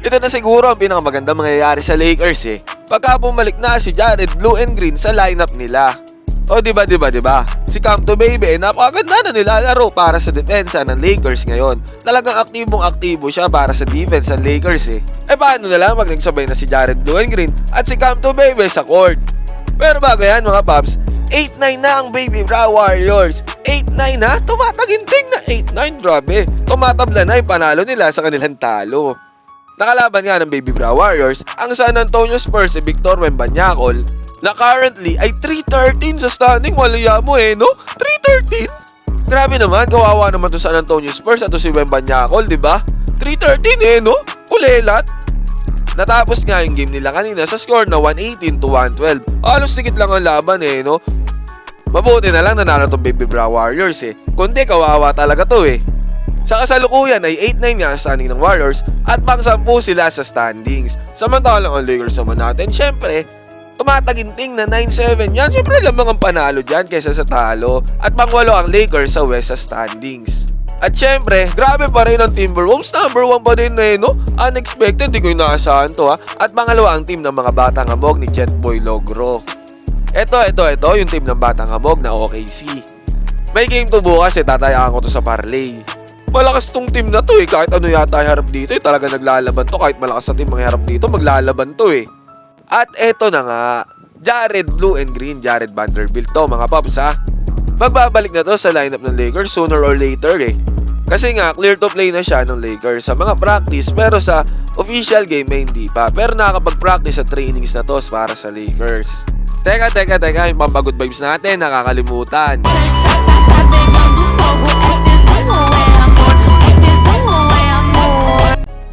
Ito na siguro ang pinakamaganda mangyayari sa Lakers pagka bumalik na si Jared Blue and Green sa lineup nila. O diba? Si Cam Baby napakaganda na nilalaro para sa depensa ng Lakers ngayon. Talagang aktibong-aktibo siya para sa defense ng Lakers paano na lang pag nagsabay na si Jared Blue and Green at si Cam Baby sa court? Pero bago yan mga paps, 8-9 na ang Baby Bra Warriors. 8-9 na? Tumataginting na 8-9, grabe. Tumatabla na yung panalo nila sa kanilang talo. Nakalaban nga ng Baby Bra Warriors ang San Antonio Spurs si Victor Wembanyama na currently ay 3-13 sa standing. Walaya mo no? 3-13? Grabe naman, kawawa naman to San Antonio Spurs at to si Wembanyama, di ba? 3-13 no? Kulelat. Natapos nga yung game nila kanina sa score na 118-112. Halos dikit lang ang laban no? Mabuti na lang nanalo tong Baby Bra Warriors kundi kawawa talaga to Sa kasalukuyan ay 8-9 nga ang standing ng Warriors at pang-10 sila sa standings. Samantalang ang Lakers naman natin, syempre, tumataginting na 9-7 yan. Syempre lamang ang panalo dyan kaysa sa talo. At pang-8 ang Lakers sa West sa standings. At syempre, grabe pa rin ang Timberwolves. Number 1 pa din no? Unexpected, di ko inaasahan to At pangalawa ang team ng mga batang hamog ni Jetboy Logro. Ito yung team ng batang hamog na OKC. May game to bukas tatayaan ko to sa parlay. Malakas tong team na to kahit ano yata harap dito talaga naglalaban to. Kahit malakas na team ang harap dito, maglalaban to At eto na nga, Jared Blue and Green, Jared Vanderbilt to mga paps Magbabalik na to sa lineup ng Lakers sooner or later Kasi nga, clear to play na siya ng Lakers sa mga practice pero sa official game hindi pa. Pero nakakapag-practice sa trainings na to para sa Lakers. Teka, yung pampagood vibes natin, nakakalimutan.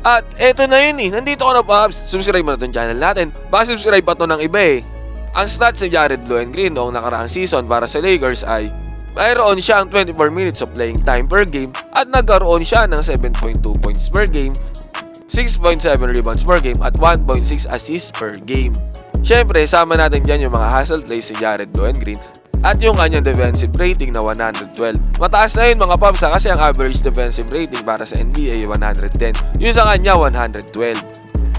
At eto na yun nandito ko na paps. Subscribe mo na itong channel natin. Baka subscribe pa to ng iba Ang stats ni Jared Blue and Green noong nakaraang season para sa Lakers ay mayroon siyang 24 minutes of playing time per game at nagkaroon siya ng 7.2 points per game, 6.7 rebounds per game at 1.6 assists per game. Syempre, sama natin dyan yung mga hustle plays ni Jared Blue and Green at yung kanyang defensive rating na 112. Mataas na yun mga paps kasi ang average defensive rating para sa NBA ay 110. Yung sa kanya 112.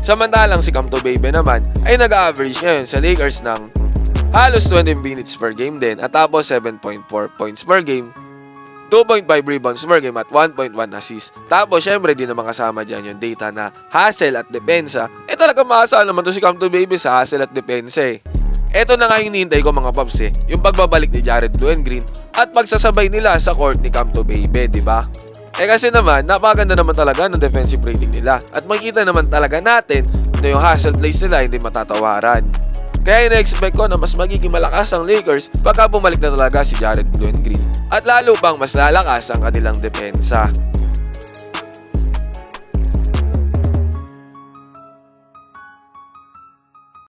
Samantalang si Cam Baby naman ay nag-average ngayon sa Lakers ng halos 20 minutes per game din at tapos 7.4 points per game, 2.5 rebounds per game at 1.1 assists. Tapos syempre di naman kasama dyan yung data na hustle at depensa. Talaga maasahan naman to si Cam Baby sa hustle at depensa Eto na nga yung hinihintay ko mga paps yung pagbabalik ni Jared Blue and Green at pagsasabay nila sa court ni Cam Baby, di ba? Kasi naman, napakaganda naman talaga ng defensive rating nila at makikita naman talaga natin na yung hustle plays nila hindi matatawaran. Kaya ina-expect ko na mas magiging malakas ang Lakers pagka bumalik na talaga si Jared Blue and Green at lalo pang mas lalakas ang kanilang depensa.